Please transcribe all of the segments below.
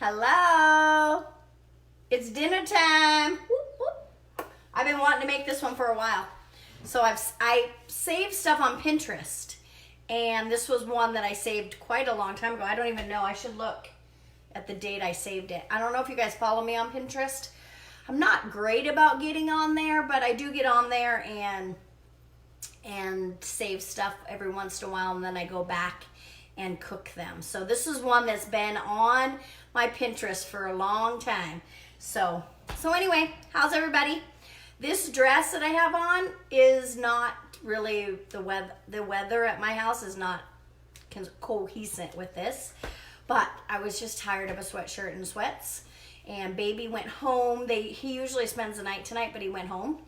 Hello. It's dinner time. Whoop, whoop. I've been wanting to make this one for a while. So I saved stuff on Pinterest. And this was one that I saved quite a long time ago. I don't even know. I should look at the date I saved it. I don't know if you guys follow me on Pinterest. I'm not great about getting on there, but I do get on there and save stuff every once in a while, and then I go back and cook them. So this is one that's been on my Pinterest for a long time. So anyway, how's everybody? This dress that I have on is not really the weather at my house is not cohesive with this, but I was just tired of a sweatshirt and sweats, and baby went home. He usually spends the night tonight, but he went home.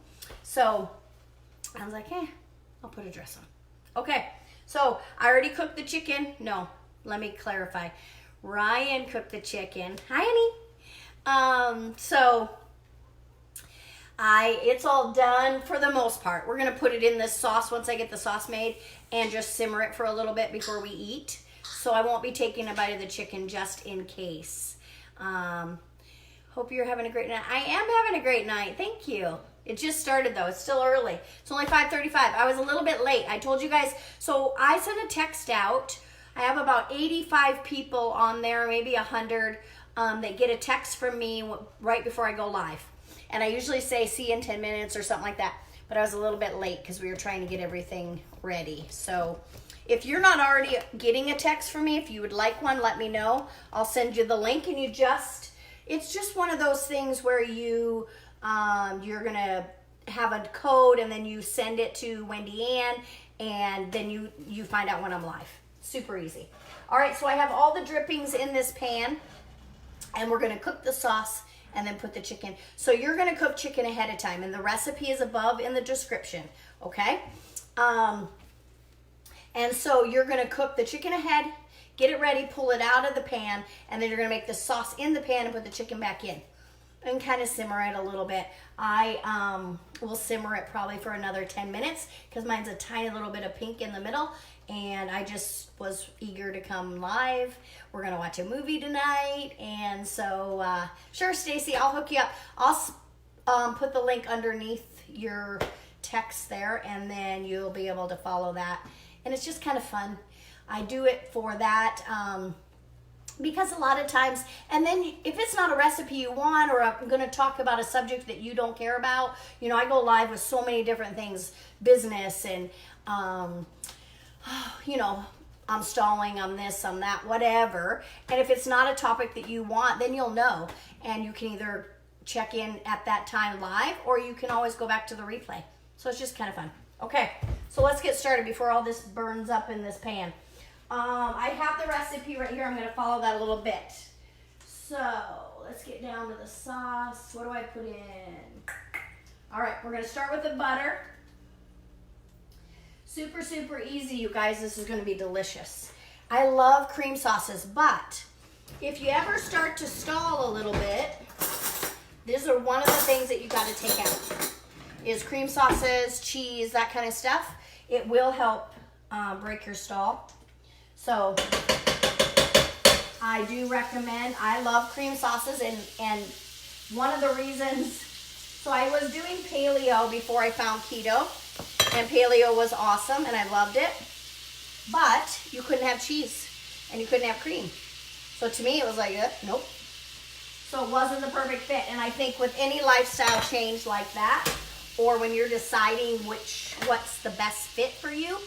So I was like, I'll put a dress on. Okay, so I already cooked the chicken. No, let me clarify. Ryan cooked the chicken. Hi, honey. It's all done for the most part. We're gonna put it in this sauce once I get the sauce made and just simmer it for a little bit before we eat. So I won't be taking a bite of the chicken just in case. Hope you're having a great night. I am having a great night. Thank you. It just started though. It's still early. It's only 5:35. I was a little bit late. I told you guys. So I sent a text out. I have about 85 people on there, maybe 100, that get a text from me right before I go live. And I usually say, see you in 10 minutes or something like that. But I was a little bit late because we were trying to get everything ready. So if you're not already getting a text from me, if you would like one, let me know. I'll send you the link, and it's just one of those things where you're going to have a code, and then you send it to Wendy Ann, and then you find out when I'm live. Super easy. All right, so I have all the drippings in this pan, and we're going to cook the sauce and then put the chicken. So you're going to cook chicken ahead of time, and the recipe is above in the description, okay? And so you're going to cook the chicken ahead, get it ready, pull it out of the pan, and then you're going to make the sauce in the pan and put the chicken back in and kind of simmer it a little bit. I will simmer it probably for another 10 minutes because mine's a tiny little bit of pink in the middle, and I just was eager to come live. We're going to watch a movie tonight, and so sure, Stacy, I'll hook you up. I'll put the link underneath your text there, and then you'll be able to follow that. And it's just kind of fun. I do it for that because a lot of times, and then if it's not a recipe you want, or I'm going to talk about a subject that you don't care about, I go live with so many different things, business and, I'm stalling, I'm this, I'm that, whatever. And if it's not a topic that you want, then you'll know. And you can either check in at that time live, or you can always go back to the replay. So it's just kind of fun. Okay, so let's get started before all this burns up in this pan. I have the recipe right here. I'm going to follow that a little bit. So let's get down to the sauce. What do I put in? All right, we're going to start with the butter. Super, super easy, you guys. This is going to be delicious. I love cream sauces, but if you ever start to stall a little bit, these are one of the things that you got to take out. Is cream sauces, cheese, that kind of stuff. It will help break your stall. So I do recommend, I love cream sauces, and one of the reasons, so I was doing paleo before I found keto, and paleo was awesome and I loved it, but you couldn't have cheese and you couldn't have cream. So to me it was like, nope. So it wasn't the perfect fit. And I think with any lifestyle change like that, or when you're deciding what's the best fit for you,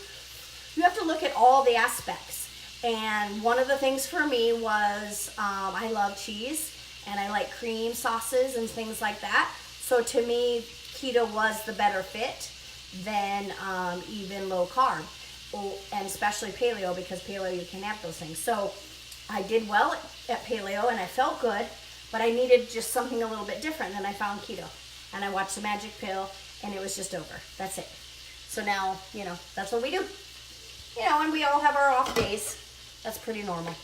you have to look at all the aspects. And one of the things for me was I love cheese and I like cream sauces and things like that. So to me, keto was the better fit than even low carb, and especially paleo, because paleo you can have those things. So I did well at paleo and I felt good, but I needed just something a little bit different. Then I found keto and I watched the magic pill, and it was just over. That's it. So now, that's what we do. And we all have our off days. That's pretty normal.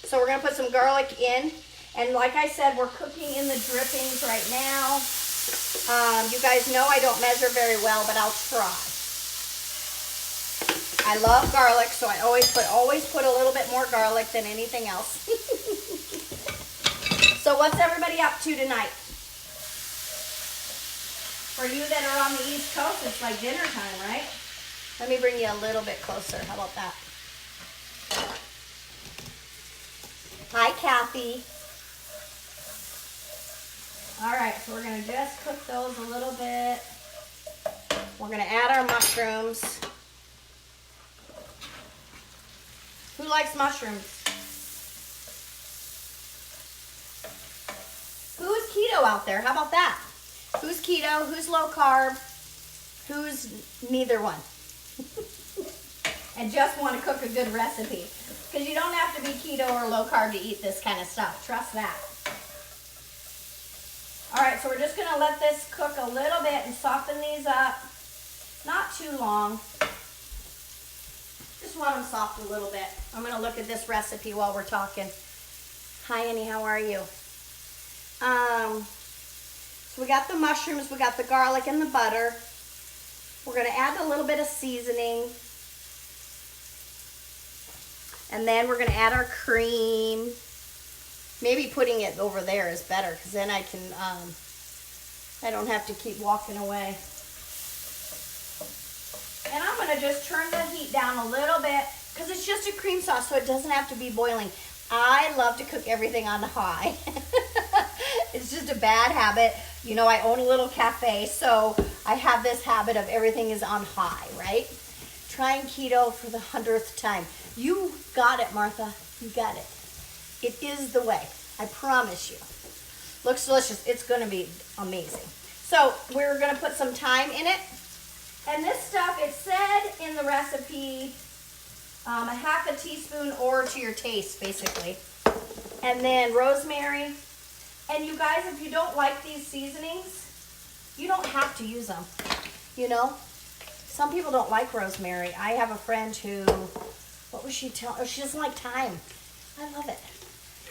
So we're going to put some garlic in. And like I said, we're cooking in the drippings right now. You guys know I don't measure very well, but I'll try. I love garlic, so I always put a little bit more garlic than anything else. So what's everybody up to tonight? For you that are on the East Coast, it's like dinner time, right? Let me bring you a little bit closer. How about that? Hi, Kathy. All right, so we're gonna just cook those a little bit. We're gonna add our mushrooms. Who likes mushrooms? Who's keto out there? How about that? Who's keto? Who's low carb? Who's neither one? And just want to cook a good recipe. Because you don't have to be keto or low carb to eat this kind of stuff. Trust that. All right, so we're just gonna let this cook a little bit and soften these up. Not too long. Just want them soft a little bit. I'm gonna look at this recipe while we're talking. Hi, Annie, how are you? So we got the mushrooms, we got the garlic and the butter. We're gonna add a little bit of seasoning. And then we're gonna add our cream. Maybe putting it over there is better because then I can, I don't have to keep walking away. And I'm gonna just turn the heat down a little bit because it's just a cream sauce, so it doesn't have to be boiling. I love to cook everything on high. It's just a bad habit. You know, I own a little cafe, so I have this habit of everything is on high, right? Trying keto for the 100th time. You got it, Martha. You got it. It is the way. I promise you. Looks delicious. It's going to be amazing. So we're going to put some thyme in it. And this stuff, it said in the recipe, a half a teaspoon or to your taste, basically. And then rosemary. And you guys, if you don't like these seasonings, you don't have to use them. You know? Some people don't like rosemary. I have a friend who, what was she telling? Oh, she doesn't like thyme. I love it.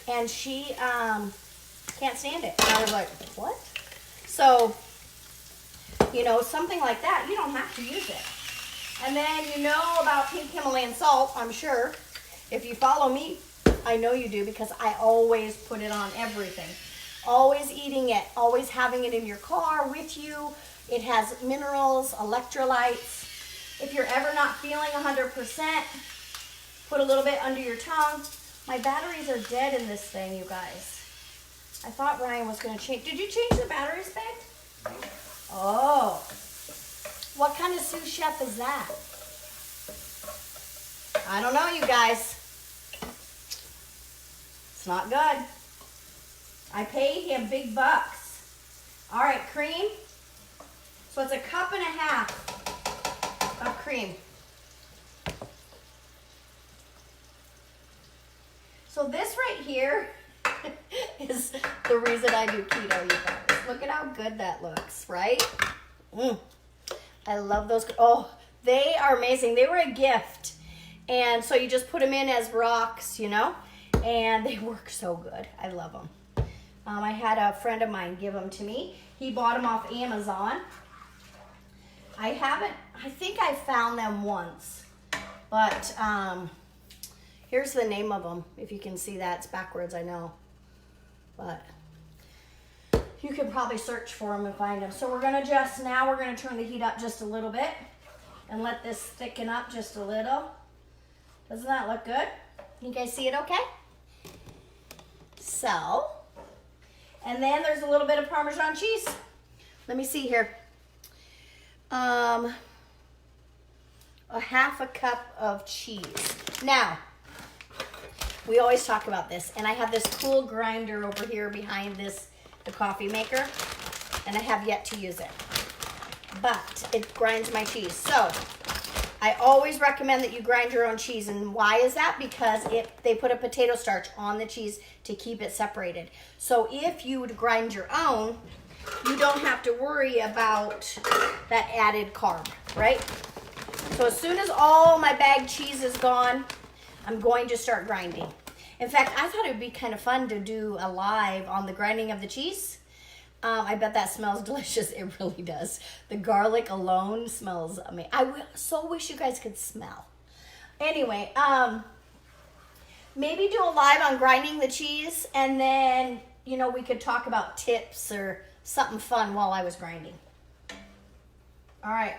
And she can't stand it. And I was like, what? So, you know, something like that, you don't have to use it. And then you know about pink Himalayan salt, I'm sure. If you follow me, I know you do because I always put it on everything. Always eating it, always having it in your car with you. It has minerals, electrolytes. If you're ever not feeling 100%, put a little bit under your tongue. My batteries are dead in this thing, you guys. I thought Ryan was going to change. Did you change the batteries, babe? Oh. What kind of sous chef is that? I don't know, you guys. It's not good. I paid him big bucks. All right, cream. So it's 1.5 cups of cream. So this right here is the reason I do keto, you guys. Look at how good that looks, right? I love those. Oh, they are amazing. They were a gift. And so you just put them in as rocks, you know, and they work so good. I love them. I had a friend of mine give them to me. He bought them off Amazon. I think I found them once, but here's the name of them. If you can see that, it's backwards, I know, but you can probably search for them and find them. So we're gonna now we're gonna turn the heat up just a little bit and let this thicken up just a little. Doesn't that look good? You guys see it okay? So, and then there's a little bit of Parmesan cheese. Let me see here. 1/2 cup of cheese. Now, we always talk about this, and I have this cool grinder over here behind the coffee maker, and I have yet to use it. But it grinds my cheese. So, I always recommend that you grind your own cheese. And why is that? Because they put a potato starch on the cheese to keep it separated. So if you would grind your own, you don't have to worry about that added carb, right? So as soon as all my bagged cheese is gone, I'm going to start grinding. In fact, I thought it would be kind of fun to do a live on the grinding of the cheese. I bet that smells delicious. It really does. The garlic alone smells amazing. I so wish you guys could smell. Anyway, maybe do a live on grinding the cheese, and then you know, we could talk about tips or something fun while I was grinding. All right.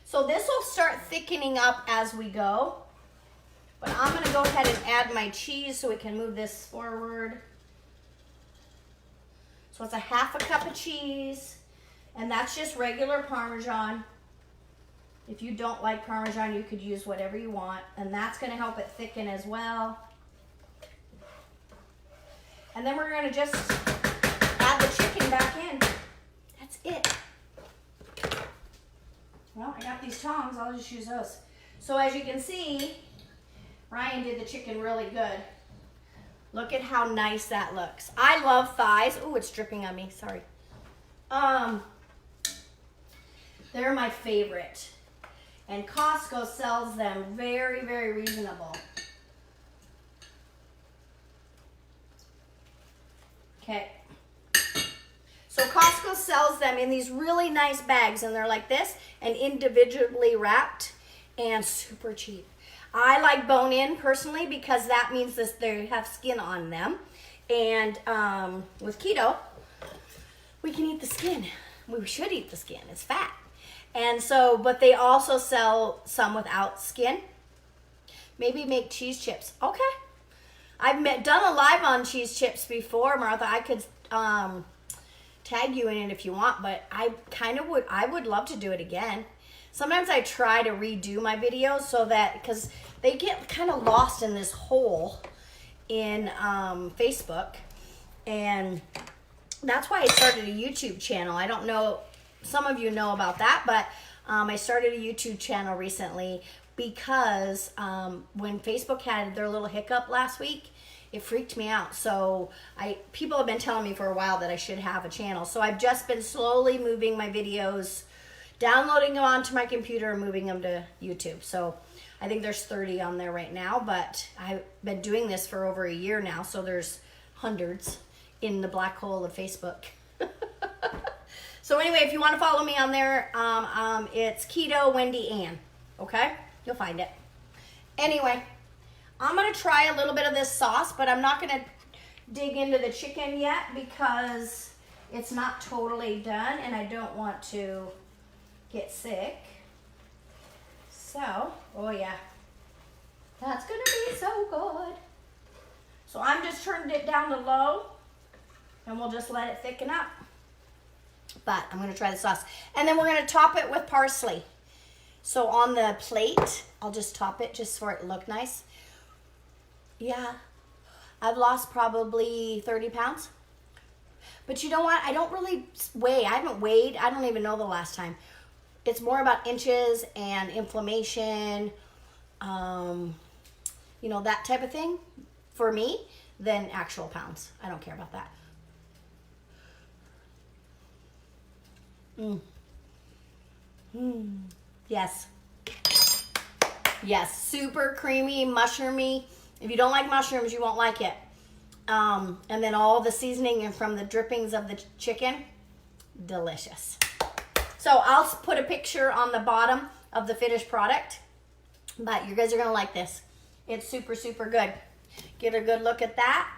So this will start thickening up as we go. But I'm going to go ahead and add my cheese so we can move this forward. So it's a 1/2 cup of cheese. And that's just regular Parmesan. If you don't like Parmesan, you could use whatever you want. And that's going to help it thicken as well. And then we're going to just add the chicken back in. That's it. Well, I got these tongs. I'll just use those. So as you can see, Ryan did the chicken really good. Look at how nice that looks. I love thighs. Oh, it's dripping on me. Sorry. They're my favorite. And Costco sells them very, very reasonable. Okay. So Costco sells them in these really nice bags, and they're like this and individually wrapped and super cheap. I like bone in personally because that means this, they have skin on them. And with keto, we can eat the skin. We should eat the skin. It's fat. And so, but they also sell some without skin. Maybe make cheese chips. Okay. I've done a live on cheese chips before, Martha. I could tag you in it if you want, but I would love to do it again. Sometimes I try to redo my videos so that, because they get kind of lost in this hole in Facebook. And that's why I started a YouTube channel. I don't know, some of you know about that, but I started a YouTube channel recently because when Facebook had their little hiccup last week, it freaked me out. So people have been telling me for a while that I should have a channel. So I've just been slowly moving my videos, downloading them onto my computer and moving them to YouTube. So I think there's 30 on there right now, but I've been doing this for over a year now. So there's hundreds in the black hole of Facebook. So anyway, if you want to follow me on there, it's Keto Wendy Ann. Okay? You'll find it. Anyway, I'm going to try a little bit of this sauce, but I'm not going to dig into the chicken yet because it's not totally done and I don't want to get sick. So, oh yeah, that's going to be so good. So I'm just turned it down to low and we'll just let it thicken up. But I'm going to try the sauce. And then we're going to top it with parsley. So on the plate, I'll just top it just for it to look nice. Yeah, I've lost probably 30 pounds. But you know what? I don't really weigh. I haven't weighed. I don't even know the last time. It's more about inches and inflammation, you know, that type of thing for me than actual pounds. I don't care about that. Yes. Yes, super creamy, mushroomy. If you don't like mushrooms, you won't like it. And then all the seasoning from the drippings of the chicken, delicious. So I'll put a picture on the bottom of the finished product, but you guys are gonna like this. It's super, super good. Get a good look at that.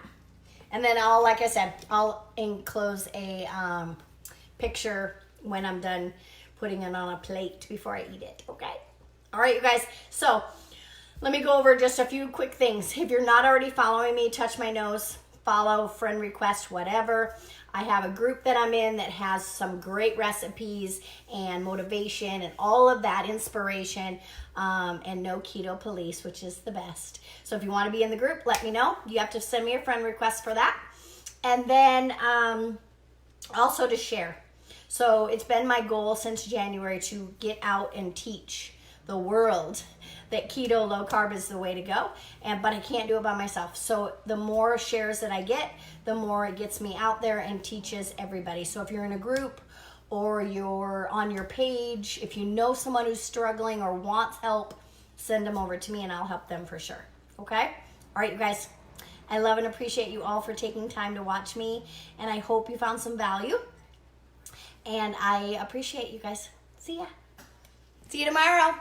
And then I'll, like I said, I'll enclose a picture when I'm done putting it on a plate before I eat it, okay? All right, you guys, so let me go over just a few quick things. If you're not already following me, touch my nose, follow, friend request, whatever. I have a group that I'm in that has some great recipes and motivation and all of that inspiration, and no keto police, which is the best. So if you want to be in the group, let me know. You have to send me a friend request for that. And then also to share. So it's been my goal since January to get out and teach the world that keto low carb is the way to go, but I can't do it by myself. So the more shares that I get, the more it gets me out there and teaches everybody. So if you're in a group or you're on your page, if you know someone who's struggling or wants help, send them over to me and I'll help them for sure. Okay? All right, you guys. I love and appreciate you all for taking time to watch me, and I hope you found some value. And I appreciate you guys. See ya. See you tomorrow.